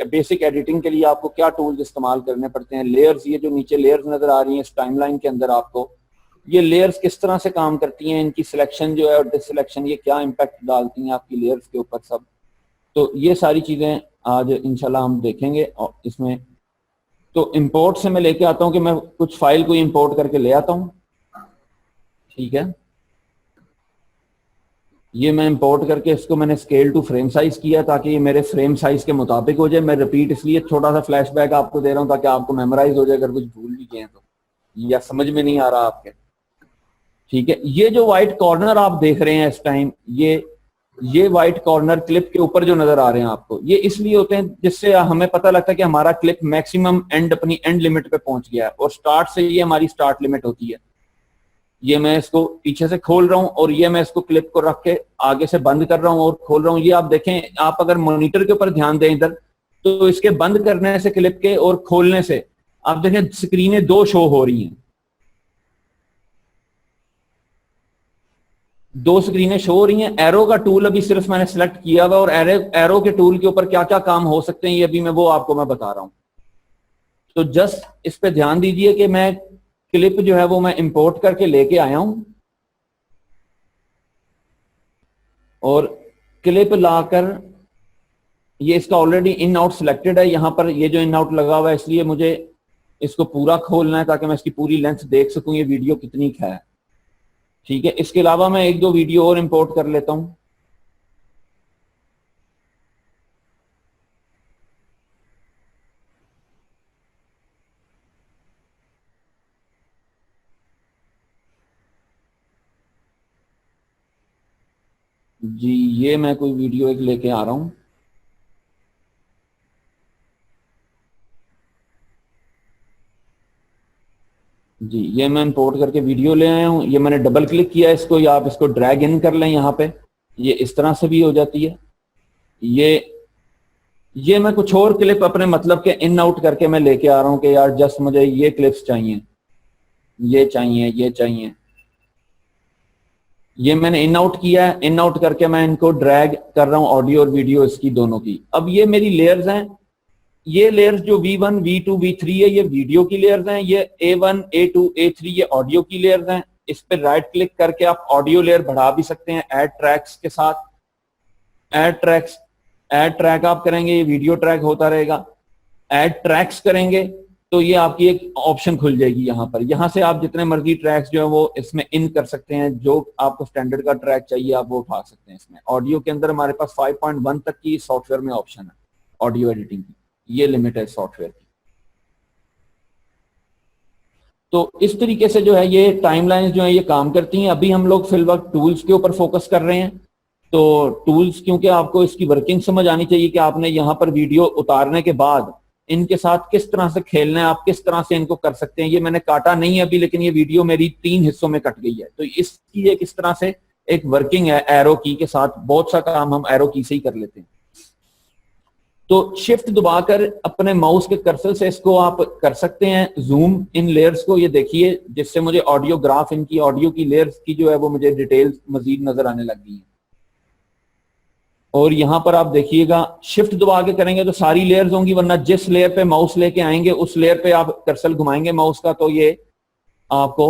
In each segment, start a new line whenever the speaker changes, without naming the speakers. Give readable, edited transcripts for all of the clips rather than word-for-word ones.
Basic editing के लिए आपको क्या टूल्स इस्तेमाल करने पड़ते हैं। लेयर्स, ये जो नीचे लेयर्स नजर आ रही हैं इस टाइमलाइन के अंदर, आपको ये लेयर्स किस तरह से काम करती हैं, इनकी सिलेक्शन जो है और डिससिलेक्शन, ये क्या इम्पैक्ट डालती हैं आपकी लेयर्स के ऊपर सब। तो ये सारी चीजें आज इंशाल्लाह हम देखेंगे। और इसमें तो इंपोर्ट से मैं लेके आता हूं कि मैं कुछ फाइल को इंपोर्ट करके ले आता हूं, ठीक है। ये मैं इंपोर्ट करके इसको मैंने स्केल टू फ्रेम साइज किया ताकि ये मेरे फ्रेम साइज के मुताबिक हो जाए। मैं रिपीट इसलिए छोटा सा फ्लैशबैक आपको दे रहा हूं ताकि आपको मेमोराइज हो जाए अगर कुछ भूल भी गए तो, या समझ में नहीं आ रहा आपके, ठीक है। ये जो व्हाइट कॉर्नर आप देख रहे हैं इस टाइम, ये व्हाइट कॉर्नर क्लिप के ऊपर जो नजर आ रहे हैं आपको, ये इसलिए होते हैं जिससे हमें पता लगता है कि हमारा क्लिप मैक्सिमम एंड, अपनी एंड लिमिट पे पहुंच गया है, और स्टार्ट से ये हमारी स्टार्ट लिमिट होती है। ये मैं इसको पीछे से खोल रहा हूं और ये मैं इसको क्लिप को रख के आगे से बंद कर रहा हूं और खोल रहा हूं। ये आप देखें, आप अगर मॉनिटर के ऊपर ध्यान दें इधर, तो इसके बंद करने से क्लिप के और खोलने से आप देखें स्क्रीनें दो शो हो रही हैं, दो स्क्रीनें शो हो रही हैं। एरो का टूल अभी सिर्फ मैंने सेलेक्ट किया हुआ, और एरो के टूल के ऊपर क्या क्या काम हो सकते हैं ये अभी वो आपको मैं बता रहा हूं। तो जस्ट इस पे ध्यान दीजिए कि मैं क्लिप जो है वो मैं इंपोर्ट करके लेके आया हूं, और क्लिप लाकर ये इसका ऑलरेडी इन आउट सिलेक्टेड है। यहां पर ये जो इन आउट लगा हुआ है इसलिए मुझे इसको पूरा खोलना है ताकि मैं इसकी पूरी लेंथ देख सकूं ये वीडियो कितनी है, ठीक है। इसके अलावा मैं एक दो वीडियो और इंपोर्ट कर लेता हूं। जी, ये मैं कोई वीडियो एक लेके आ रहा हूं। जी, ये मैं इंपोर्ट करके वीडियो ले आया हूं। ये मैंने डबल क्लिक किया इसको, या आप इसको ड्रैग इन कर लें यहाँ पे, ये इस तरह से भी हो जाती है। ये मैं कुछ और क्लिप अपने मतलब के इन आउट करके मैं लेके आ रहा हूं कि यार जस्ट मुझे ये क्लिप्स चाहिए, ये चाहिए, ये चाहिए। ये मैंने इन आउट किया है, इन आउट करके मैं इनको ड्रैग कर रहा हूं, ऑडियो और वीडियो इसकी दोनों की। अब ये मेरी लेयर्स हैं, ये लेयर्स जो V1, V2, V3 है ये वीडियो की लेयर्स हैं, ये A1, A2, A3 ये ऑडियो की लेयर्स हैं। इस पर राइट क्लिक करके आप ऑडियो लेयर बढ़ा भी सकते हैं ऐड ट्रैक्स के साथ। ऐड ट्रैक आप करेंगे ये वीडियो ट्रैक होता रहेगा। ऐड ट्रैक्स करेंगे तो ये आपकी एक ऑप्शन खुल जाएगी यहाँ पर। यहाँ से आप जितने मर्जी ट्रैक्स जो है वो इसमें इन कर सकते हैं, जो आपको स्टैंडर्ड का ट्रैक चाहिए आप वो उठा सकते हैं। इसमें ऑडियो के अंदर हमारे पास 5.1 तक की सॉफ्टवेयर में ऑप्शन है ऑडियो एडिटिंग की, ये लिमिट है सॉफ्टवेयर की। तो इस तरीके से जो है ये टाइमलाइंस जो है ये काम करती हैं। अभी हम लोग फिल वक्त टूल्स के ऊपर फोकस कर रहे हैं। तो टूल्स, क्योंकि आपको इसकी वर्किंग समझ आनी चाहिए कि आपने यहाँ पर वीडियो उतारने के बाद इनके साथ किस तरह से खेलना है, आप किस तरह से इनको कर सकते हैं। ये मैंने काटा नहीं है अभी, लेकिन ये वीडियो मेरी 3 हिस्सों में कट गई है। तो इसकी किस तरह से एक वर्किंग है एरो की के साथ, बहुत सा काम हम एरो की से ही कर लेते हैं। तो शिफ्ट दबाकर अपने माउस के कर्सर से इसको आप कर सकते हैं जूम इन लेयर्स को, ये देखिए, जिससे मुझे ऑडियो ग्राफ इनकी ऑडियो की लेयर्स की जो है वो मुझे डिटेल्स मजीद नजर आने लग गई है। और यहां पर आप देखिएगा शिफ्ट दबा के करेंगे तो सारी लेयर्स होंगी, वरना जिस लेयर पे माउस लेके आएंगे उस लेयर पे आप कर्सर घुमाएंगे माउस का तो ये आपको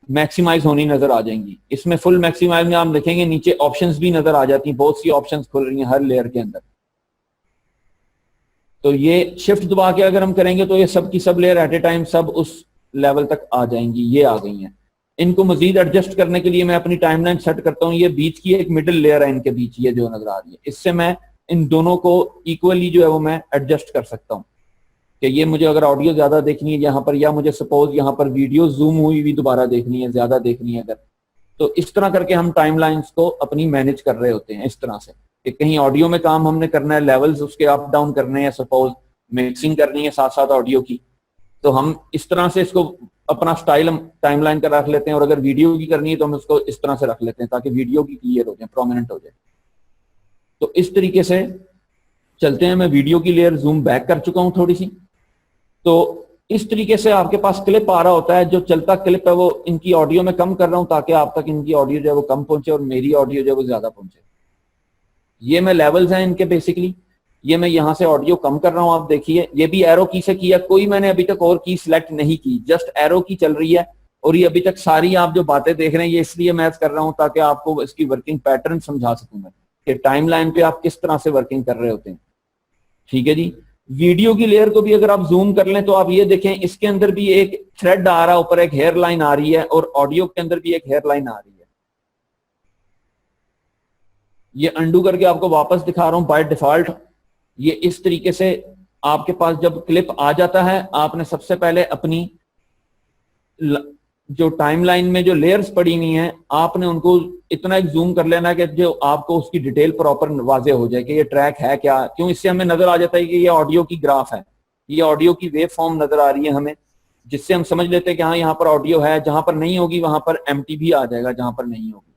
मैक्सिमाइज होनी नजर आ जाएंगी। इसमें फुल मैक्सिमाइज में आप देखेंगे नीचे ऑप्शंस भी नजर आ जाती हैं, बहुत सी ऑप्शंस खुल रही हैं हर लेयर के अंदर। तो ये शिफ्ट दबा के अगर हम करेंगे तो ये सब की सब लेयर एट ए टाइम सब उस लेवल तक आ जाएंगी, ये आ गई हैं। इनको मजीद एडजस्ट करने के लिए मैं अपनी टाइमलाइन सेट करता हूँ। ये बीच की एक मिडिल लेयर है इनके बीच, ये जो नजर आ रही है, इससे मैं इन दोनों को इक्वली जो है वो मैं एडजस्ट कर सकता हूँ कि ये मुझे अगर ऑडियो ज्यादा देखनी है यहाँ पर, या मुझे सपोज यहाँ पर वीडियो जूम हुई भी दोबारा देखनी है, ज्यादा देखनी है अगर, तो इस तरह करके हम टाइमलाइंस को अपनी मैनेज कर रहे होते हैं इस तरह से कि कहीं ऑडियो में काम हमने करना है, लेवल्स उसके अप डाउन करने हैं, सपोज मिक्सिंग करनी है साथ साथ ऑडियो की, तो हम इस तरह से इसको अपना स्टाइल हम टाइमलाइन का रख लेते हैं। और अगर वीडियो की करनी है तो हम उसको इस तरह से रख लेते हैं ताकि वीडियो की क्लियर हो जाए, प्रोमिनेंट हो जाए। तो इस तरीके से चलते हैं। मैं वीडियो की लेयर जूम बैक कर चुका हूं थोड़ी सी। तो इस तरीके से आपके पास क्लिप आ रहा होता है, जो चलता क्लिप है वो इनकी ऑडियो में कम कर रहा हूं ताकि आप तक इनकी ऑडियो जो है वो कम पहुंचे और मेरी ऑडियो जो है वो ज्यादा पहुंचे। ये मैं लेवल्स हैं इनके बेसिकली। ये मैं यहाँ से ऑडियो कम कर रहा हूँ, आप देखिए ये भी एरो की से किया, कोई मैंने अभी तक और की सिलेक्ट नहीं की, जस्ट एरो की चल रही है। और ये अभी तक सारी आप जो बातें देख रहे हैं ये इसलिए मैं कर रहा हूँ ताकि आपको इसकी वर्किंग पैटर्न समझा सकूं मैं कि टाइमलाइन पे आप किस तरह से वर्किंग कर रहे होते हैं। ठीक है जी। वीडियो की लेयर को भी अगर आप जूम कर लें तो आप ये देखें, इसके अंदर भी एक थ्रेड आ रहा है, ऊपर एक हेयर लाइन आ रही है, और ऑडियो के अंदर भी एक हेयर लाइन आ रही है। ये अंडू करके आपको वापस दिखा रहा हूं। बाय डिफॉल्ट ये इस तरीके से आपके पास जब क्लिप आ जाता है, आपने सबसे पहले अपनी जो टाइमलाइन में जो लेयर्स पड़ी हुई हैं आपने उनको इतना एक जूम कर लेना कि जो आपको उसकी डिटेल प्रॉपर वाजे हो जाए कि ये ट्रैक है क्या। क्यों? इससे हमें नजर आ जाता है कि ये ऑडियो की ग्राफ है, ये ऑडियो की वेव फॉर्म नजर आ रही है हमें, जिससे हम समझ लेते हैं कि हाँ यहाँ पर ऑडियो है। जहां पर नहीं होगी वहां पर एम्प्टी भी आ जाएगा जहां पर नहीं होगी।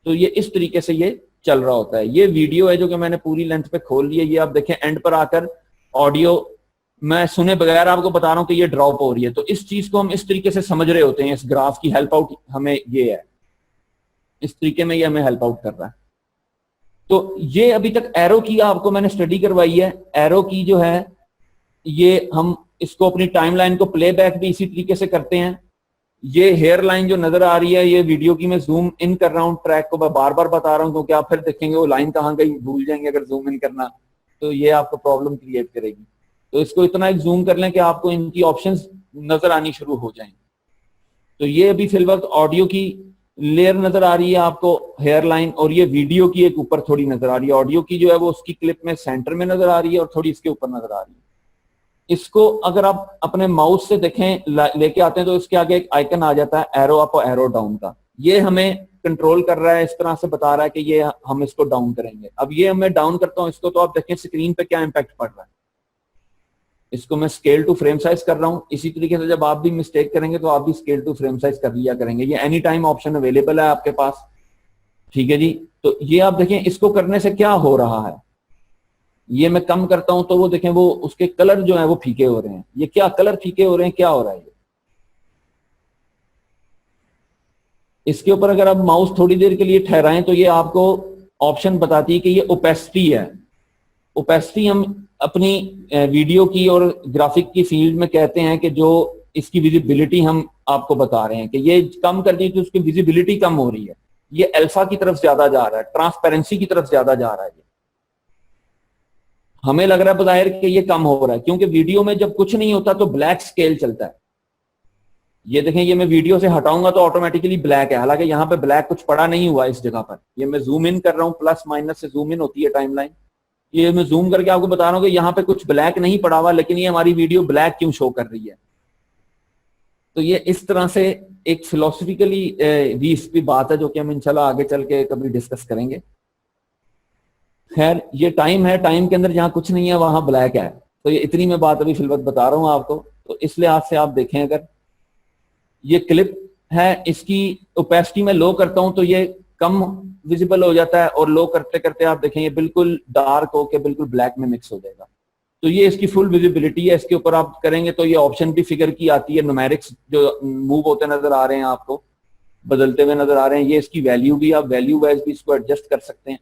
तो ये इस तरीके से ये चल रहा होता है। ये वीडियो है जो कि मैंने पूरी लेंथ पे खोल लिया। ये आप देखें एंड पर आकर ऑडियो मैं सुने बगैर आपको बता रहा हूं कि ये ड्रॉप हो रही है। तो इस चीज को हम इस तरीके से समझ रहे होते हैं। इस ग्राफ की हेल्प आउट हमें ये है, इस तरीके में ये हमें हेल्प आउट कर रहा है। तो ये अभी तक एरो की आपको मैंने स्टडी करवाई है। एरो की जो है ये हम इसको अपनी टाइमलाइन को प्लेबैक भी इसी तरीके से करते हैं। ये हेयर लाइन जो नजर आ रही है ये वीडियो की मैं जूम इन कर रहा हूँ, ट्रैक को मैं बार बार बता रहा हूँ क्योंकि आप फिर देखेंगे वो लाइन कहाँ गई, भूल जाएंगे अगर जूम इन करना, तो ये आपको प्रॉब्लम क्रिएट करेगी। तो इसको इतना एक जूम कर लें कि आपको इनकी ऑप्शंस नजर आनी शुरू हो जाएं। तो ये अभी फिल वक्त ऑडियो की लेयर नजर आ रही है आपको, हेयर लाइन, और ये वीडियो की एक ऊपर थोड़ी नजर आ रही है। ऑडियो की जो है वो उसकी क्लिप में सेंटर में नजर आ रही है और थोड़ी इसके ऊपर नजर आ रही है। इसको अगर आप अपने माउस से देखें लेके आते हैं तो इसके आगे एक आइकन आ जाता है एरो अप और एरो डाउन का। ये हमें कंट्रोल कर रहा है, इस तरह से बता रहा है कि ये हम इसको डाउन करेंगे। अब ये मैं डाउन करता हूं इसको, तो आप देखें स्क्रीन पे क्या इंपैक्ट पड़ रहा है। इसको मैं स्केल टू फ्रेम साइज कर रहा हूं। इसी तरीके से जब आप भी मिस्टेक करेंगे तो आप भी स्केल टू फ्रेम साइज कर लिया करेंगे। ये एनी टाइम ऑप्शन अवेलेबल है आपके पास। ठीक है जी। तो ये आप देखें इसको करने से क्या हो रहा है। ये मैं कम करता हूं तो वो देखें वो उसके कलर जो है वो फीके हो रहे हैं। ये क्या कलर फीके हो रहे हैं, क्या हो रहा है ये। इसके ऊपर अगर आप माउस थोड़ी देर के लिए ठहराएं तो ये आपको ऑप्शन बताती है कि ये ओपेसिटी है। ओपेसिटी हम अपनी वीडियो की और ग्राफिक की फील्ड में कहते हैं कि जो इसकी विजिबिलिटी हम आपको बता रहे हैं कि ये कम कर दी तो उसकी विजिबिलिटी कम हो रही है। ये अल्फा की तरफ ज्यादा जा रहा है, ट्रांसपेरेंसी की तरफ ज्यादा जा रहा है। हमें लग रहा है बज़ाहिर कि ये कम हो रहा है क्योंकि वीडियो में जब कुछ नहीं होता तो ब्लैक स्केल चलता है। ये देखें ये मैं वीडियो से हटाऊंगा तो ऑटोमेटिकली ब्लैक है, हालांकि यहाँ पे ब्लैक कुछ पड़ा नहीं हुआ इस जगह पर। ये मैं जूम इन कर रहा हूँ, प्लस माइनस से जूम इन होती है टाइमलाइन। ये मैं जूम करके आपको बता रहा हूँ कि यहाँ पे कुछ ब्लैक नहीं पड़ा हुआ, लेकिन ये हमारी वीडियो ब्लैक क्यों शो कर रही है। तो ये इस तरह से एक फिलोसफिकली भी इस पे बात है जो कि हम इंशाल्लाह आगे चल के कभी डिस्कस करेंगे। खैर ये टाइम है, टाइम के अंदर जहां कुछ नहीं है वहां ब्लैक है। तो ये इतनी मैं बात अभी फिलवत बता रहा हूं आपको। तो इस लिहाज से आप देखें, अगर ये क्लिप है इसकी ओपेसिटी में लो करता हूं तो ये कम विजिबल हो जाता है, और लो करते करते आप देखें ये बिल्कुल डार्क होके बिल्कुल ब्लैक में मिक्स हो जाएगा। तो ये इसकी फुल विजिबिलिटी है। इसके ऊपर आप करेंगे तो ये ऑप्शन भी फिगर की आती है, न्यूमेरिक्स जो मूव होते नजर आ रहे हैं आपको, बदलते हुए नजर आ रहे हैं। ये इसकी वैल्यू भी, आप वैल्यू वाइज भी इसको एडजस्ट कर सकते हैं।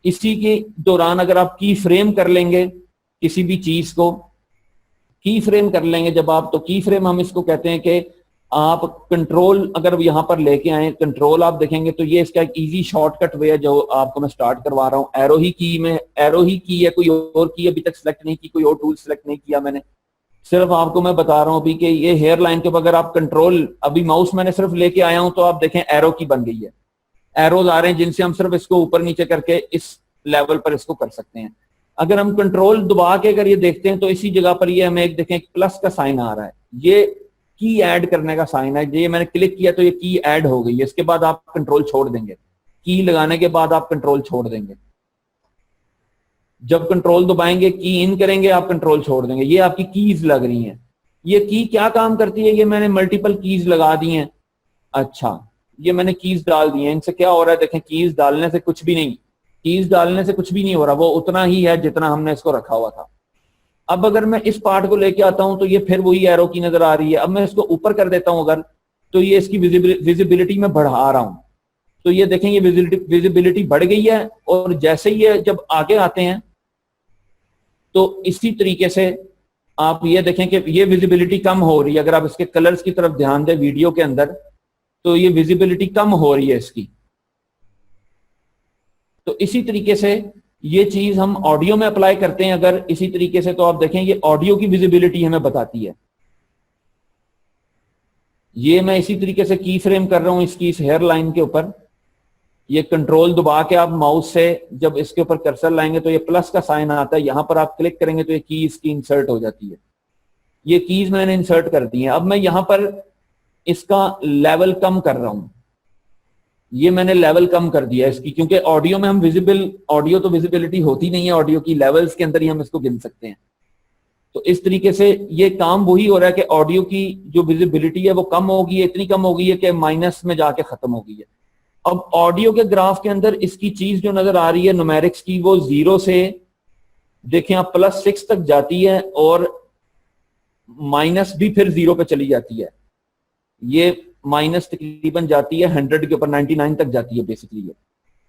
इसी के दौरान अगर आप की फ्रेम कर लेंगे किसी भी चीज को, की फ्रेम कर लेंगे जब आप, तो की फ्रेम हम इसको कहते हैं कि आप कंट्रोल अगर यहां पर लेके आए, कंट्रोल आप देखेंगे तो ये इसका एक इजी शॉर्टकट वे है जो आपको मैं स्टार्ट करवा रहा हूं। एरो ही की में, एरो ही की है, कोई और की अभी तक सिलेक्ट नहीं की, कोई और टूल सिलेक्ट नहीं किया मैंने। सिर्फ आपको मैं बता रहा हूं अभी कि ये हेयर लाइन के ऊपर अगर आप कंट्रोल, अभी माउस मैंने सिर्फ लेके आया हूं तो आप देखें एरो की बन गई है। एरोज आ रहे हैं जिनसे हम सिर्फ इसको ऊपर नीचे करके इस लेवल पर इसको कर सकते हैं। अगर हम कंट्रोल दबा के अगर ये देखते हैं तो इसी जगह पर ये हमें एक देखें प्लस का साइन आ रहा है, ये की ऐड करने का साइन है। ये मैंने क्लिक किया तो ये की ऐड हो गई है। इसके बाद आप कंट्रोल छोड़ देंगे, की लगाने के बाद आप कंट्रोल छोड़ देंगे। जब कंट्रोल दबाएंगे, की इन करेंगे, आप कंट्रोल छोड़ देंगे। ये आपकी कीज लग रही हैं। ये की क्या काम करती है, ये मैंने मल्टीपल कीज लगा दी हैं। अच्छा, ये मैंने कीज डाल दी हैं। इनसे क्या हो रहा है देखें, कीज डालने से कुछ भी नहीं, कीज डालने से कुछ भी नहीं हो रहा, वो उतना ही है जितना हमने इसको रखा हुआ था। अब अगर मैं इस पार्ट को लेके आता हूं तो ये फिर वही एरो की नजर आ रही है। अब मैं इसको ऊपर कर देता हूं अगर, तो ये इसकी विजिबिलिटी में बढ़ा रहा हूं। तो ये देखें ये विजिबिलिटी बढ़ गई है। और जैसे ही ये जब आगे आते हैं तो इसी तरीके से आप ये देखें कि ये विजिबिलिटी कम हो रही है। अगर आप इसके कलर्स की तरफ ध्यान दें वीडियो के अंदर, तो ये विजिबिलिटी कम हो रही है इसकी। तो इसी तरीके से ये चीज हम ऑडियो में अप्लाई करते हैं अगर इसी तरीके से, तो आप देखें ये ऑडियो की विजिबिलिटी हमें बताती है। ये मैं इसी तरीके से की फ्रेम कर रहा हूं इसकी इस हेयर लाइन के ऊपर। ये कंट्रोल दबा के आप माउस से जब इसके ऊपर कर्सर लाएंगे तो ये प्लस का साइन आता है, यहां पर आप क्लिक करेंगे तो ये की इसकी इंसर्ट हो जाती है। ये कीज मैंने इंसर्ट कर दी है। अब मैं यहां पर इसका लेवल कम कर रहा हूं, ये मैंने लेवल कम कर दिया इसकी, क्योंकि ऑडियो में हम ऑडियो तो विजिबिलिटी होती नहीं है, ऑडियो की लेवल्स के अंदर ही हम इसको गिन सकते हैं। तो इस तरीके से ये काम वही हो रहा है कि ऑडियो की जो विजिबिलिटी है वो कम हो गई है, इतनी कम हो गई है कि माइनस में जाके खत्म हो गई है। अब ऑडियो के ग्राफ के अंदर इसकी चीज जो नजर आ रही है न्यूमेरिक्स की, वो 0 से देखें आप +6 तक जाती है और माइनस भी फिर 0 पे चली जाती है। ये माइनस तकरीबन जाती है 100 के ऊपर, 99 तक जाती है बेसिकली ये।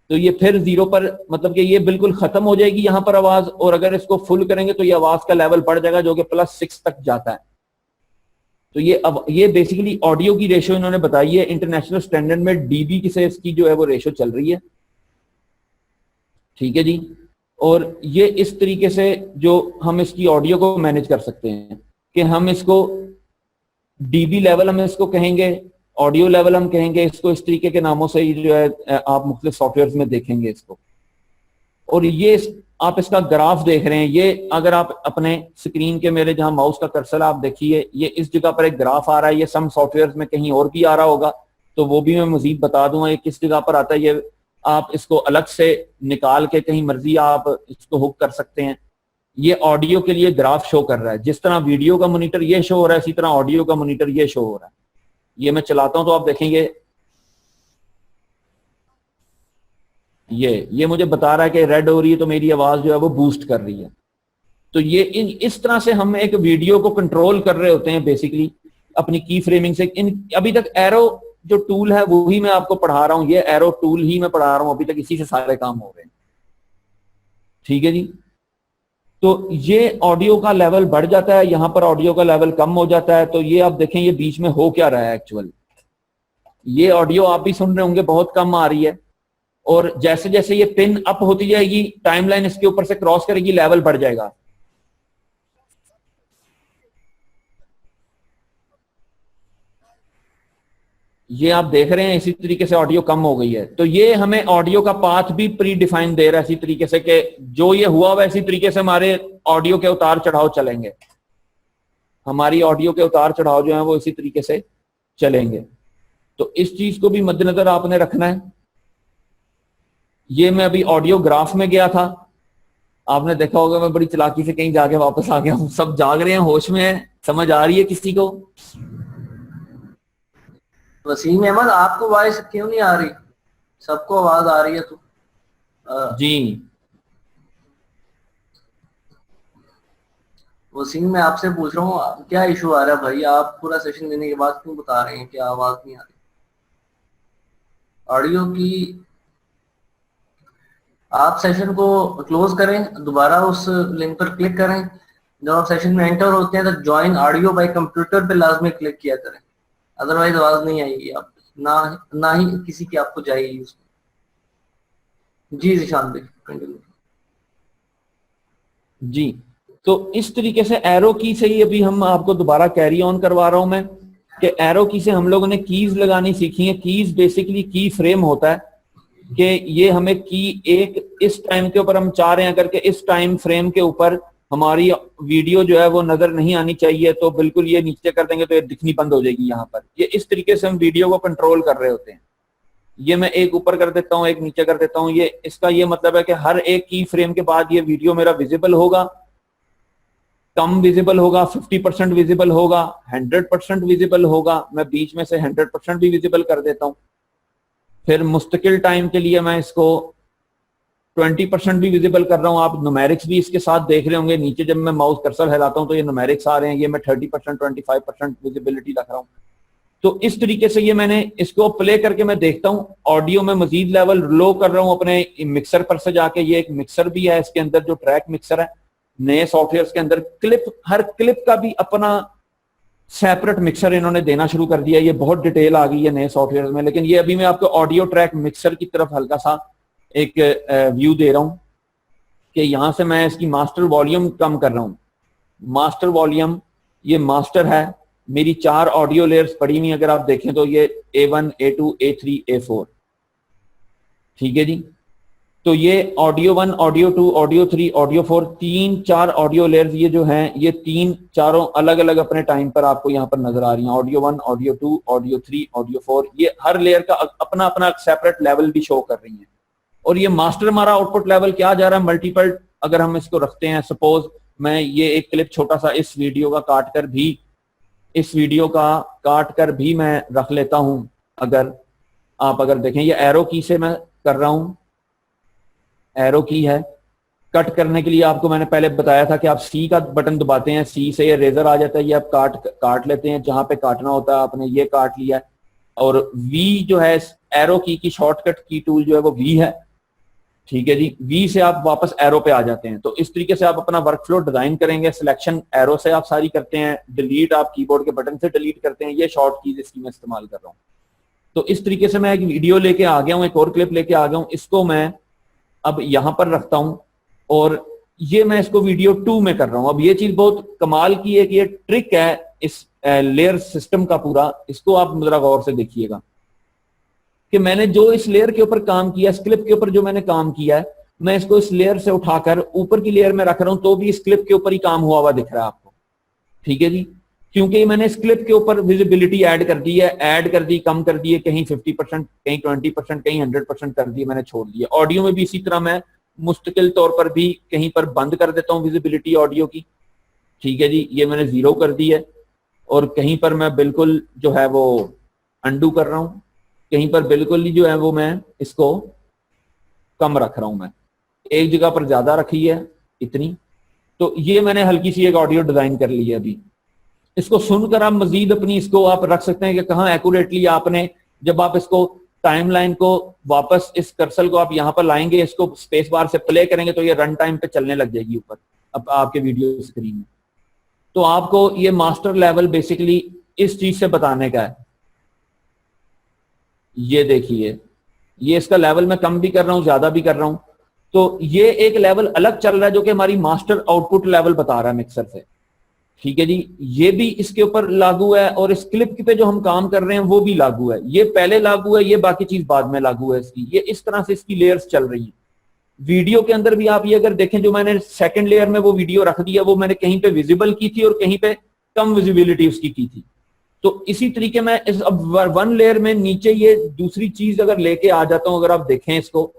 तो ये फिर 0 पर, मतलब कि ये बिल्कुल खत्म हो जाएगी यहां पर आवाज, और अगर इसको फुल करेंगे तो ये आवाज का लेवल बढ़ जाएगा जो कि +6 तक जाता है। तो ये बेसिकली ऑडियो की रेशो इन्होंने बताई है। इंटरनेशनल स्टैंडर्ड में डीबी की से इसकी जो है वो रेशो चल रही है, ठीक है जी। और ये इस तरीके से जो हम इसकी ऑडियो को मैनेज कर सकते हैं कि हम इसको डीबी लेवल हम इसको कहेंगे, ऑडियो लेवल हम कहेंगे इसको, इस तरीके के नामों से जो है आप मुख्तलिफ सॉफ्टवेयर में देखेंगे इसको। और ये आप इसका ग्राफ देख रहे हैं, ये अगर आप अपने स्क्रीन के मेरे जहां माउस का कर्सर आप देखिए, ये इस जगह पर एक ग्राफ आ रहा है। ये सम सॉफ्टवेयर में कहीं और भी आ रहा होगा तो वो भी मैं मजीद बता दूंगा ये किस जगह पर आता है। ये आप इसको अलग से निकाल के कहीं मर्जी आप इसको हुक कर सकते हैं। ये ऑडियो के लिए ग्राफ शो कर रहा है, जिस तरह वीडियो का मॉनिटर ये शो हो रहा है इसी तरह ऑडियो का मॉनिटर ये शो हो रहा है। ये मैं चलाता हूं तो आप देखेंगे ये मुझे बता रहा है कि रेड हो रही है तो मेरी आवाज जो है वो बूस्ट कर रही है। तो ये इस तरह से हम एक वीडियो को कंट्रोल कर रहे होते हैं बेसिकली अपनी की फ्रेमिंग से। अभी तक एरो जो टूल है वो ही मैं आपको पढ़ा रहा हूं, ये एरो टूल ही मैं पढ़ा रहा हूं अभी तक, इसी से सारे काम हो रहे हैं, ठीक है जी। तो ये ऑडियो का लेवल बढ़ जाता है, यहां पर ऑडियो का लेवल कम हो जाता है। तो ये आप देखें ये बीच में हो क्या रहा है एक्चुअल। ये ऑडियो आप भी सुन रहे होंगे बहुत कम आ रही है, और जैसे जैसे ये पिन अप होती जाएगी टाइमलाइन इसके ऊपर से क्रॉस करेगी, लेवल बढ़ जाएगा। ये आप देख रहे हैं इसी तरीके से ऑडियो कम हो गई है। तो ये हमें ऑडियो का पाथ भी प्री डिफाइन दे रहा है इसी तरीके से कि जो ये हुआ हुआ इसी तरीके से हमारे ऑडियो के उतार चढ़ाव चलेंगे, हमारी ऑडियो के उतार चढ़ाव जो है वो इसी तरीके से चलेंगे। तो इस चीज को भी मद्देनजर आपने रखना है। ये मैं अभी ऑडियो ग्राफ में गया था, आपने देखा होगा मैं बड़ी चालाकी से कहीं जाके वापस आ गया हूं। सब जाग रहे हैं, होश में है, समझ आ रही है किसी को?
वसीम अहमद आपको वॉइस क्यों नहीं आ रही? सबको आवाज आ रही है तो
जी।
वसीम मैं आपसे पूछ रहा हूँ क्या इशू आ रहा है भाई? आप पूरा सेशन देने के बाद क्यों बता रहे हैं कि आवाज नहीं आ रही ऑडियो की? आप सेशन को क्लोज करें, दोबारा उस लिंक पर क्लिक करें। जब आप सेशन में एंटर होते हैं तो ज्वाइन ऑडियो बाय कंप्यूटर पे लाजमी क्लिक किया करें, अदरवाइज आवाज नहीं आएगी आप ना ही किसी की आपको जाएगी उसमें। जी जिशान भाई कंटिन्यू।
जी तो इस तरीके से एरो की से ही अभी हम आपको दोबारा कैरी ऑन करवा रहा हूं मैं कि एरो की से हम लोगों ने कीज लगानी सीखी है। कीज बेसिकली की फ्रेम होता है कि ये हमें की एक इस टाइम के ऊपर हम चाह रहे हैं करके इस टाइम फ्रेम के ऊपर हमारी वीडियो जो है वो नजर नहीं आनी चाहिए, तो बिल्कुल ये नीचे कर देंगे तो ये दिखनी बंद हो जाएगी यहाँ पर। ये इस तरीके से हम वीडियो को कंट्रोल कर रहे होते हैं। ये मैं एक ऊपर कर देता हूँ एक नीचे कर देता हूँ। ये इसका ये मतलब है कि हर एक की फ्रेम के बाद ये वीडियो मेरा विजिबल होगा, कम विजिबल होगा, 50% विजिबल होगा, 100% विजिबल होगा। मैं बीच में से 100% भी विजिबल कर देता हूँ। फिर मुस्तकिल टाइम के लिए मैं इसको 20% भी विजिबल कर रहा हूं। आप न्यूमेरिक्स भी इसके साथ देख रहे होंगे, नीचे जब मैं माउस कर्सर हिलाता हूं तो ये न्यूमेरिक्स आ रहे हैं। ये मैं 30%, 25% विजिबिलिटी रख रहा हूं। तो इस तरीके से ये मैंने इसको प्ले करके मैं देखता हूं। ऑडियो में मजीद लेवल लो कर रहा हूं अपने मिक्सर पर से जाके। ये एक मिक्सर भी है इसके अंदर जो ट्रैक मिक्सर है, नए सॉफ्टवेयर के अंदर क्लिप, हर क्लिप का भी अपना सेपरेट मिक्सर इन्होंने देना शुरू कर दिया। ये बहुत डिटेल आ गई है नए सॉफ्टवेयर में, लेकिन ये अभी मैं आपको ऑडियो ट्रैक मिक्सर की तरफ हल्का सा एक व्यू दे रहा हूं कि यहां से मैं इसकी मास्टर वॉल्यूम कम कर रहा हूं। मास्टर वॉल्यूम, ये मास्टर है, मेरी 4 ऑडियो लेयर्स पड़ी हुई, अगर आप देखें तो ये A1, A2, A3, A4, ठीक है जी। तो ये audio 1, audio 2, audio 3, audio 4, 3-4 audio layers ये जो हैं, ये 3-4 अलग अलग अपने टाइम पर आपको यहाँ पर नजर आ रही हैं। ऑडियो 1, ऑडियो 2, ऑडियो 3, ऑडियो 4, ये हर लेयर का अपना अपना सेपरेट लेवल भी शो कर रही है। और ये मास्टर हमारा आउटपुट लेवल क्या जा रहा है, मल्टीपल अगर हम इसको रखते हैं, सपोज मैं ये एक क्लिप छोटा सा इस वीडियो का काट कर भी मैं रख लेता हूं। अगर आप देखें, ये एरो की से मैं कर रहा हूं, एरो की है। कट करने के लिए आपको मैंने पहले बताया था कि आप सी का बटन दबाते हैं, सी से ये रेजर आ जाता है, ये आप काट लेते हैं, जहां पे काटना होता है आपने ये काट लिया। और वी जो है, एरो की शॉर्टकट की टूल जो है वो वी है, ठीक है जी। वी से आप वापस एरो पे आ जाते हैं। तो इस तरीके से आप अपना वर्क फ्लो डिजाइन करेंगे। सिलेक्शन एरो से आप सारी करते हैं, डिलीट आप कीबोर्ड के बटन से डिलीट करते हैं। ये शॉर्ट कीज इसकी मैं इस्तेमाल कर रहा हूँ। तो इस तरीके से मैं एक वीडियो लेके आ गया हूँ, एक और क्लिप लेके आ गया हूँ, इसको मैं अब यहां पर रखता हूं और ये मैं इसको वीडियो 2 में कर रहा हूं। अब ये चीज बहुत कमाल की है कि ये ट्रिक है इस लेयर सिस्टम का पूरा, इसको आप जरा गौर से देखिएगा कि मैंने जो इस लेयर के ऊपर काम किया, इस क्लिप के ऊपर जो मैंने काम किया है, मैं इसको इस लेयर से उठाकर ऊपर की लेयर में रख रहा हूं, तो भी इस क्लिप के ऊपर ही काम हुआ हुआ दिख रहा है आपको, ठीक है जी। क्योंकि मैंने इस क्लिप के ऊपर विजिबिलिटी ऐड कर दी है, ऐड कर दी, कम कर दी है, कहीं 50%, कहीं 20%, कहीं 100% कर दी, मैंने छोड़ दिया। ऑडियो में भी इसी तरह मैं मुस्तकिल तौर पर भी कहीं पर बंद कर देता हूं विजिबिलिटी ऑडियो की, ठीक है जी। ये मैंने 0 कर दी है। और कहीं पर मैं बिल्कुल जो है वो अंडू कर रहा हूं, कहीं पर बिल्कुल ही जो है वो मैं इसको कम रख रहा हूं। मैं एक जगह पर ज्यादा रखी है इतनी। तो ये मैंने हल्की सी एक ऑडियो डिजाइन कर ली है। अभी इसको सुनकर आप मजीद अपनी इसको आप रख सकते हैं कि कहाँ एक्यूरेटली आपने, जब आप इसको टाइमलाइन को वापस इस कर्सर को आप यहाँ पर लाएंगे, इसको स्पेस बार से प्ले करेंगे तो ये रन टाइम पे चलने लग जाएगी ऊपर अब आपके वीडियो स्क्रीन में। तो आपको ये मास्टर लेवल बेसिकली इस चीज से बताने का है। ये देखिए, ये इसका लेवल मैं कम भी कर रहा हूं, ज्यादा भी कर रहा हूं। तो ये एक लेवल अलग चल रहा है जो कि हमारी मास्टर आउटपुट लेवल बता रहा है मिक्सर से, ठीक है जी। ये भी इसके ऊपर लागू है और इस क्लिप पे जो हम काम कर रहे हैं वो भी लागू है। ये पहले लागू है, ये बाकी चीज बाद में लागू है इसकी। ये इस तरह से इसकी लेयर्स चल रही हैं। वीडियो के अंदर भी आप ये अगर देखें, जो मैंने सेकंड लेयर में वो वीडियो रख दिया, वो मैंने कहीं पे विजिबल की थी और कहीं पे कम विजिबिलिटी उसकी की थी। तो इसी तरीके मैं इस अब 1 लेयर में नीचे ये दूसरी चीज अगर लेके आ जाता हूं, अगर आप देखें इसको,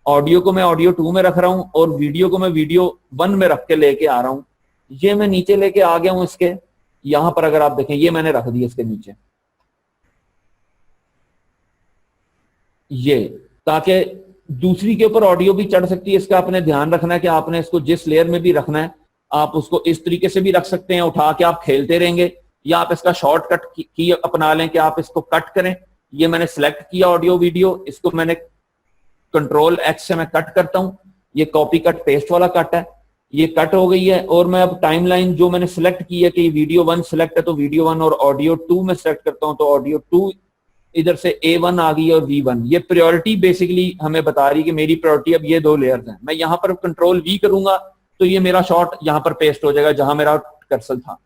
ऑडियो को मैं ऑडियो 2 में रख रहा हूं और वीडियो को मैं वीडियो 1 में रख के लेके आ रहा हूं। ये मैं नीचे लेके आ गया हूं इसके, यहां पर अगर आप देखें ये मैंने रख दिया इसके नीचे, ये, ताकि दूसरी के ऊपर ऑडियो भी चढ़ सकती है। इसका आपने ध्यान रखना है कि आपने इसको जिस लेयर में भी रखना है, आप उसको इस तरीके से भी रख सकते हैं, उठा के आप खेलते रहेंगे, या आप इसका शॉर्टकट की अपना लें कि आप इसको कट करें। ये मैंने सिलेक्ट किया ऑडियो वीडियो, इसको मैंने Ctrl+X से मैं कट करता हूं। ये कॉपी कट पेस्ट वाला कट है, ये कट हो गई है। और मैं अब टाइमलाइन जो मैंने सिलेक्ट की है कि वीडियो 1 सिलेक्ट है, तो वीडियो 1 और ऑडियो 2 में सिलेक्ट करता हूं, तो ऑडियो 2 इधर से A1 आ गई और V1। ये प्रायोरिटी बेसिकली हमें बता रही है कि मेरी प्रायोरिटी अब ये 2 लेयर्स हैं। मैं यहां पर Ctrl+V करूंगा तो ये मेरा शॉट यहां पर पेस्ट हो जाएगा जहां मेरा कर्सर था।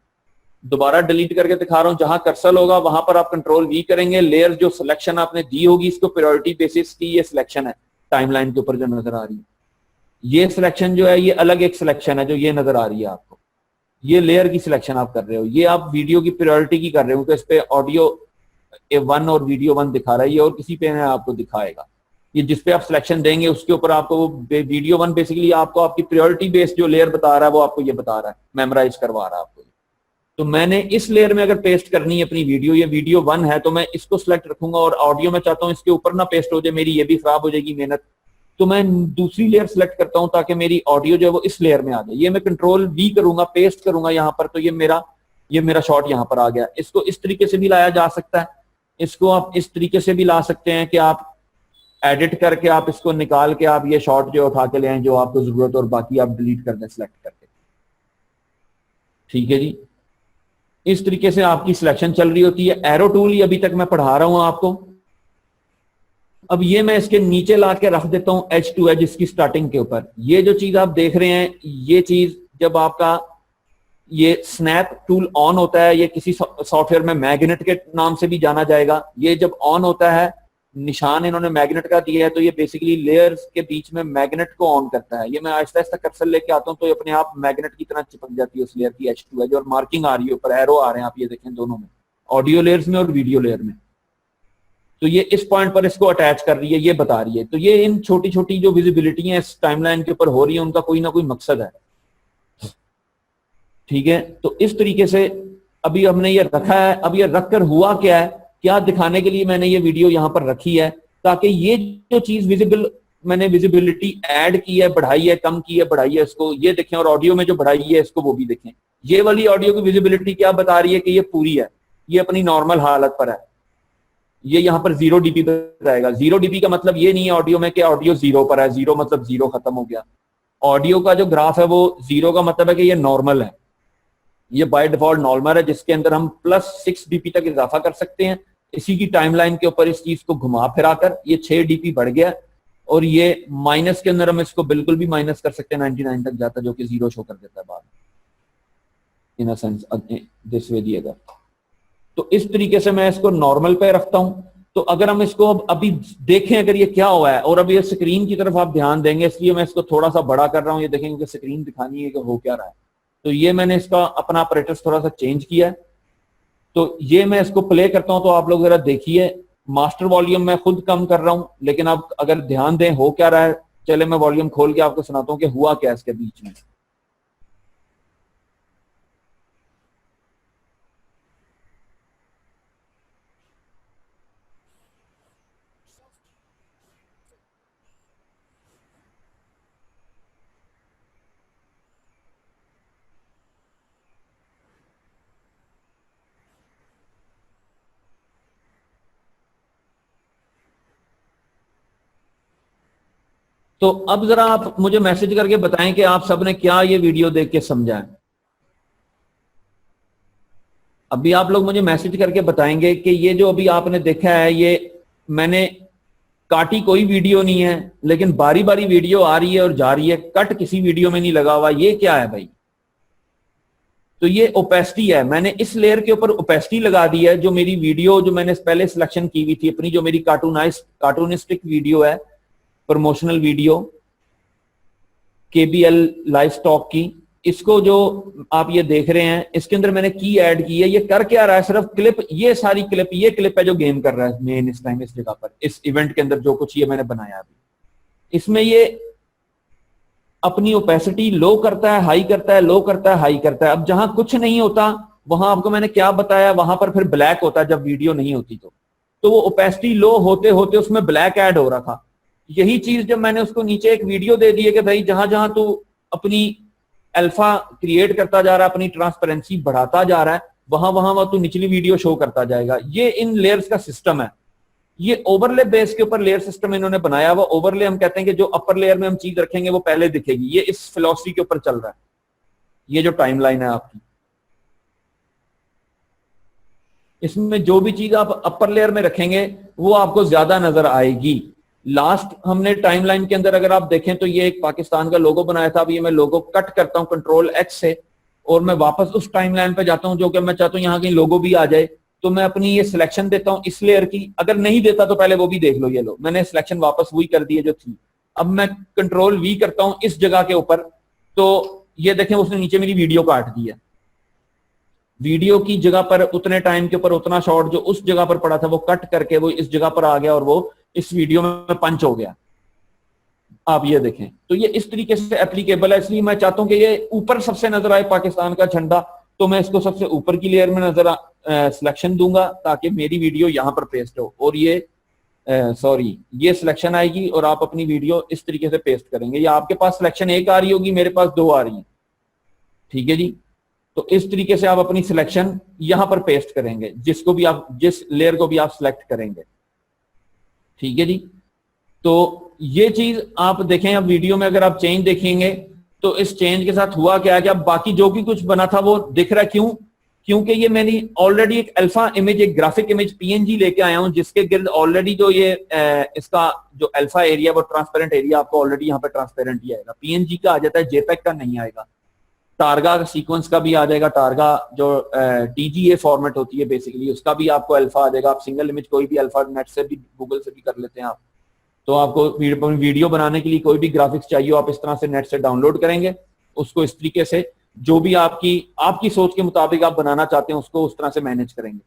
दोबारा डिलीट करके दिखा रहा हूं, जहां कर्सर होगा वहां पर आप Ctrl+V करेंगे। लेयर जो सिलेक्शन आपने दी होगी, इसको प्रायोरिटी बेसिस की ये सिलेक्शन है टाइमलाइन के ऊपर जो नजर आ रही है। ये सिलेक्शन जो है ये अलग एक सिलेक्शन है जो ये नजर आ रही है आपको। ये लेयर की सिलेक्शन आप कर रहे हो, ये आप वीडियो की प्रायोरिटी की कर रहे हो कि इस पे ऑडियो 1 और वीडियो 1 दिखा रहा है, ये और किसी पे आपको दिखाएगा। ये जिस पे आप सिलेक्शन देंगे उसके ऊपर आपको वो वीडियो 1 बेसिकली आपको आपकी प्रायोरिटी बेस्ड जो लेयर बता रहा है वो आपको ये बता रहा है, मेमोराइज करवा रहा है आपको। तो मैंने इस लेयर में अगर पेस्ट करनी है अपनी वीडियो, ये वीडियो 1 है तो मैं इसको सिलेक्ट रखूंगा, और ऑडियो में चाहता हूं इसके ऊपर ना पेस्ट हो जाए, मेरी ये भी खराब हो जाएगी मेहनत। तो मैं दूसरी लेयर सिलेक्ट करता हूं ताकि मेरी ऑडियो जो है वो इस लेयर में आ जाए। ये मैं Ctrl+V करूंगा, पेस्ट करूंगा यहां पर, तो ये मेरा शॉट यहां पर आ गया। इसको इस तरीके से भी लाया जा सकता है, इसको आप इस तरीके से भी ला सकते हैं कि आप एडिट करके आप इसको निकाल के आप ये शॉट जो उठा के ले आए जो आपको जरूरत, और बाकी आप डिलीट कर दें सिलेक्ट करके। ठीक है जी, इस तरीके से आपकी सिलेक्शन चल रही होती है। एरो टूल ही अभी तक मैं पढ़ा रहा हूं आपको। अब ये मैं इसके नीचे ला के रख देता हूं एज टू एज इसकी स्टार्टिंग के ऊपर। ये जो चीज आप देख रहे हैं, ये चीज जब आपका ये स्नैप टूल ऑन होता है, ये किसी सॉफ्टवेयर में मैग्नेट के नाम से भी जाना जाएगा, ये जब ऑन होता है, निशान इन्होंने मैग्नेट का दिया है, तो ये बेसिकली लेयर्स के बीच में मैग्नेट को ऑन करता है। ये मैं आहिस्ता आहिस्ता कर्सर लेके आता हूँ तो ये अपने आप मैग्नेट की तरह चिपक जाती है उस लेयर की H2 है, और मार्किंग आ रही है ऊपर, एरो आ रहे हैं, आप ये देखें दोनों में, ऑडियो लेयर्स में और वीडियो लेयर में। तो ये इस पॉइंट पर इसको अटैच कर रही है, ये बता रही है। तो ये इन छोटी छोटी जो विजिबिलिटी है इस टाइमलाइन के ऊपर हो रही है, उनका कोई ना कोई मकसद है। ठीक है, तो इस तरीके से अभी हमने ये रखा है। अब ये रखकर हुआ क्या है, क्या दिखाने के लिए मैंने ये वीडियो यहां पर रखी है, ताकि ये जो चीज विजिबल, मैंने विजिबिलिटी ऐड की है, बढ़ाई है, कम की है, बढ़ाई है, इसको ये देखें, और ऑडियो में जो बढ़ाई है इसको वो भी देखें। ये वाली ऑडियो की विजिबिलिटी क्या बता रही है कि ये पूरी है, ये अपनी नॉर्मल हालत पर है। ये यहाँ पर 0 dB बताएगा। 0 dB का मतलब ये नहीं है ऑडियो में कि ऑडियो 0 पर है, 0 मतलब 0 खत्म हो गया। ऑडियो का जो ग्राफ है वो 0 का मतलब है कि ये नॉर्मल है, ये बाय डिफॉल्ट नॉर्मल है, जिसके अंदर हम +6 dB तक इजाफा कर सकते हैं। इसी की टाइमलाइन के ऊपर इस चीज को घुमा फिरा कर ये 6 dB बढ़ गया, और ये माइनस के अंदर हम इसको बिल्कुल भी माइनस कर सकते हैं, 99 तक जाता है, जो कि 0 शो कर देता है बाद इन अ सेंस दिस वे दिएगा। तो इस तरीके से मैं इसको नॉर्मल पे रखता हूं। तो अगर हम इसको अभी देखें अगर ये क्या हुआ है, और अभी ये स्क्रीन की तरफ आप ध्यान देंगे, इसलिए मैं इसको थोड़ा सा बड़ा कर रहा हूं, ये देखेंगे कि स्क्रीन दिखानी है कि हो क्या रहा है। तो ये मैंने इसका अपना ऑपरेटर्स थोड़ा सा चेंज किया है। तो ये मैं इसको प्ले करता हूं, तो आप लोग जरा देखिए, मास्टर वॉल्यूम मैं खुद कम कर रहा हूं, लेकिन आप अगर ध्यान दें हो क्या रहा है। चले मैं वॉल्यूम खोल के आपको सुनाता हूं कि हुआ क्या इसके बीच में। तो अब जरा आप मुझे मैसेज करके बताएं कि आप सबने क्या ये वीडियो देख के समझा है। अभी आप लोग मुझे मैसेज करके बताएंगे कि ये जो अभी आपने देखा है, ये मैंने काटी कोई वीडियो नहीं है, लेकिन बारी बारी वीडियो आ रही है और जा रही है, कट किसी वीडियो में नहीं लगा हुआ, ये क्या है भाई? तो ये ओपेसिटी है, मैंने इस लेयर के ऊपर ओपेसिटी लगा दी है। जो मेरी वीडियो जो मैंने पहले सिलेक्शन की हुई थी अपनी, जो मेरी कार्टूनिस्टिक वीडियो है, promotional video KBL live stock की, इसको जो आप ये देख रहे हैं, इसके अंदर मैंने की ऐड की है। ये कर क्या रहा है, सिर्फ क्लिप, ये सारी क्लिप, ये क्लिप है जो गेम कर रहा है मेन इस टाइम इस जगह पर, इस इवेंट के अंदर जो कुछ ये मैंने बनाया अभी, इसमें ये अपनी ओपेसिटी लो करता है, हाई करता है, लो करता है, हाई करता है। अब जहां कुछ नहीं होता वहां आपको मैंने क्या बताया, वहां पर फिर ब्लैक होता है जब वीडियो नहीं होती। तो वो ओपेसिटी लो होते होते उसमें ब्लैक ऐड हो रहा था। यही चीज जब मैंने उसको नीचे एक वीडियो दे दी है कि भाई जहां जहां तू अपनी अल्फा क्रिएट करता जा रहा है, अपनी ट्रांसपेरेंसी बढ़ाता जा रहा है, वहां वहां तू निचली वीडियो शो करता जाएगा। ये इन लेयर्स का सिस्टम है। ये ओवरले बेस के ऊपर लेयर सिस्टम इन्होंने बनाया हुआ। ओवरले हम कहते हैं कि जो अपर लेयर में हम चीज रखेंगे वो पहले दिखेगी। ये इस फिलॉसफी के ऊपर चल रहा है, ये जो टाइमलाइन है आपकी, इसमें जो भी चीज आप अपर लेयर में रखेंगे वो आपको ज्यादा नजर आएगी। लास्ट हमने टाइमलाइन के अंदर अगर आप देखें तो ये एक पाकिस्तान का लोगो बनाया था। अब ये मैं लोगो कट करता हूं Ctrl+X से, और मैं वापस उस टाइमलाइन पे जाता हूं जो कि मैं चाहता हूं यहां कहीं लोगो भी आ जाए। तो मैं अपनी ये सिलेक्शन देता हूं इस लेयर की, अगर नहीं देता तो पहले वो भी देख लो। ये लो, मैंने सिलेक्शन वापस वही कर दी है जो थी। अब मैं Ctrl+V करता हूं इस जगह के ऊपर, तो ये देखें उसने नीचे मेरी वीडियो काट दी है। वीडियो की जगह पर उतने टाइम के ऊपर उतना शॉट जो उस जगह पर पड़ा था वो कट करके वो इस जगह पर आ गया और वो इस वीडियो में पंच हो गया। आप ये देखें, तो ये इस तरीके से एप्लीकेबल है। इसलिए मैं चाहता हूं कि ये ऊपर सबसे नजर आए पाकिस्तान का झंडा, तो मैं इसको सबसे ऊपर की लेयर में नजर सिलेक्शन दूंगा ताकि मेरी वीडियो यहां पर पेस्ट हो। और ये ये सिलेक्शन आएगी और आप अपनी वीडियो इस तरीके से पेस्ट करेंगे, या आपके पास सिलेक्शन एक आ रही होगी, मेरे पास 2 आ रही है। ठीक है जी, तो इस तरीके से आप अपनी सिलेक्शन यहां पर पेस्ट करेंगे, जिसको भी आप, जिस लेयर को भी आप सिलेक्ट करेंगे। ठीक है जी, तो ये चीज आप देखें। अब वीडियो में अगर आप चेंज देखेंगे तो इस चेंज के साथ हुआ क्या है कि अब बाकी जो भी कुछ बना था वो दिख रहा है, क्यों? क्योंकि ये मैंने ऑलरेडी एक अल्फा इमेज, एक ग्राफिक इमेज पीएनजी लेके आया हूं, जिसके गिर्द ऑलरेडी जो ये इसका जो अल्फा एरिया, वो ट्रांसपेरेंट एरिया आपको ऑलरेडी यहाँ पे ट्रांसपेरेंट ही आएगा। पीएनजी का आ जाता है, जेपेक का नहीं आएगा। टारगा का सीक्वेंस का भी आ जाएगा, टारगा जो टीजीए फॉर्मेट होती है बेसिकली, उसका भी आपको अल्फा आ जाएगा। आप सिंगल इमेज कोई भी अल्फा नेट से भी, गूगल से भी कर लेते हैं आप। तो आपको वीडियो बनाने के लिए कोई भी ग्राफिक्स चाहिए, आप इस तरह से नेट से डाउनलोड करेंगे, उसको इस तरीके से जो भी आपकी सोच के मुताबिक आप बनाना चाहते हैं उसको उस तरह से मैनेज करेंगे।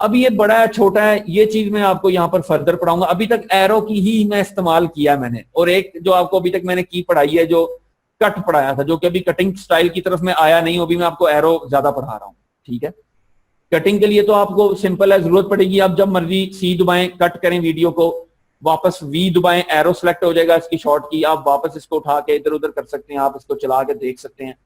अब ये बड़ा है छोटा है, ये चीज मैं आपको यहाँ पर फर्दर पढ़ाऊंगा। अभी तक एरो की ही मैं इस्तेमाल किया मैंने, और एक जो आपको अभी तक मैंने की पढ़ाई है, जो कट पढ़ाया था, जो कि अभी कटिंग स्टाइल की तरफ में आया नहीं, अभी मैं आपको एरो ज्यादा पढ़ा रहा हूँ। ठीक है, कटिंग के लिए तो आपको सिंपल है, जरूरत पड़ेगी आप जब मर्जी सी दबाएं, कट करें वीडियो को, वापस वी दबाएं, एरो सेलेक्ट हो जाएगा इसकी शॉर्ट की, आप वापस इसको उठा के इधर उधर कर सकते हैं, आप इसको चला के देख सकते हैं।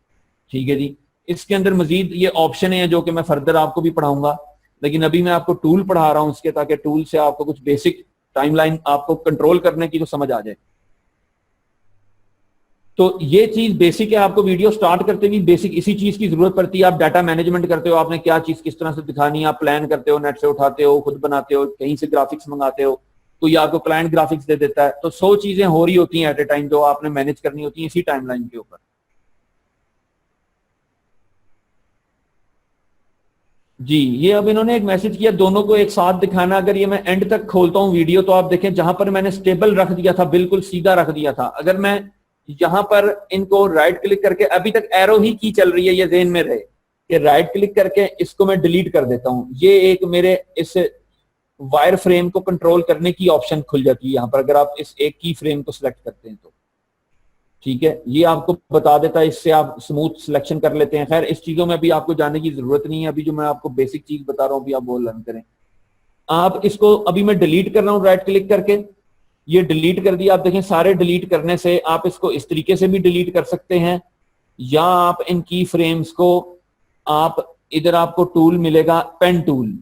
ठीक है जी, इसके अंदर मजीद ये ऑप्शन है जो कि मैं फर्दर आपको भी पढ़ाऊंगा, लेकिन अभी मैं आपको टूल पढ़ा रहा हूं इसके, ताकि टूल से आपको कुछ बेसिक टाइमलाइन आपको कंट्रोल करने की तो समझ आ जाए। तो ये चीज बेसिक है, आपको वीडियो स्टार्ट करते भी बेसिक इसी चीज की जरूरत पड़ती है। आप डाटा मैनेजमेंट करते हो, आपने क्या चीज किस तरह से दिखानी है, आप प्लान करते हो, नेट से उठाते हो, खुद बनाते हो, कहीं से ग्राफिक्स मंगाते हो, तो ये आपको क्लाइंट ग्राफिक्स दे देता है। तो 100 चीजें हो रही होती हैं एट ए टाइम, जो आपने मैनेज करनी होती है इसी टाइमलाइन के ऊपर। जी, ये अब इन्होंने एक मैसेज किया, दोनों को एक साथ दिखाना। अगर ये मैं एंड तक खोलता हूं वीडियो, तो आप देखें जहां पर मैंने स्टेबल रख दिया था, बिल्कुल सीधा रख दिया था, अगर मैं यहां पर इनको राइट क्लिक करके, अभी तक एरो ही की चल रही है, ये ज़हन में रहे कि राइट क्लिक करके इसको मैं डिलीट कर देता हूं, ये एक मेरे इस वायर फ्रेम को कंट्रोल करने की ऑप्शन खुल जाती है यहां पर, अगर आप इस एक की फ्रेम को सिलेक्ट करते हैं तो। ठीक है, ये आपको बता देता है, इससे आप स्मूथ सिलेक्शन कर लेते हैं। खैर इस चीजों में अभी आपको जाने की जरूरत नहीं है, अभी जो मैं आपको बेसिक चीज बता रहा हूं अभी आप वो लर्न करें। आप इसको अभी मैं डिलीट कर रहा हूं राइट क्लिक करके, ये डिलीट कर दिया। आप देखें सारे डिलीट करने से आप इसको इस तरीके से भी डिलीट कर सकते हैं, या आप इन की फ्रेम्स को आप इधर आपको टूल मिलेगा पेन टूल,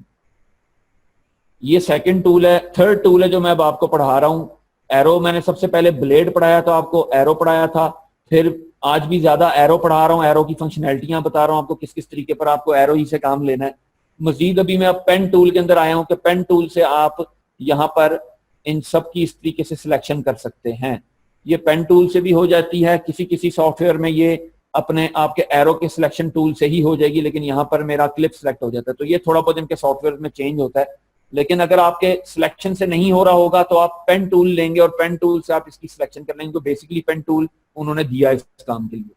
ये सेकंड टूल है। थर्ड टूल है जो मैं अब आपको पढ़ा रहा हूं एरो। मैंने सबसे पहले ब्लेड पढ़ाया था आपको, एरो पढ़ाया था, फिर आज भी ज्यादा एरो पढ़ा रहा हूं, एरो की फंक्शनैलिटियां बता रहा हूं आपको किस किस तरीके पर आपको एरो ही से काम लेना है। मजीद अभी मैं अब पेन टूल के अंदर आया हूं कि पेन टूल से आप यहां पर इन सब की इस तरीके से सिलेक्शन कर सकते हैं। ये पेन टूल से भी हो जाती है, किसी किसी सॉफ्टवेयर में ये अपने आपके एरो के सिलेक्शन टूल से ही हो जाएगी, लेकिन यहाँ पर मेरा क्लिप सिलेक्ट हो जाता है। तो ये थोड़ा बहुत इनके सॉफ्टवेयर में चेंज होता है, लेकिन अगर आपके सिलेक्शन से नहीं हो रहा होगा तो आप पेन टूल लेंगे और पेन टूल से आप इसकी सिलेक्शन कर लेंगे। तो बेसिकली पेन टूल उन्होंने दिया है इस काम के लिए।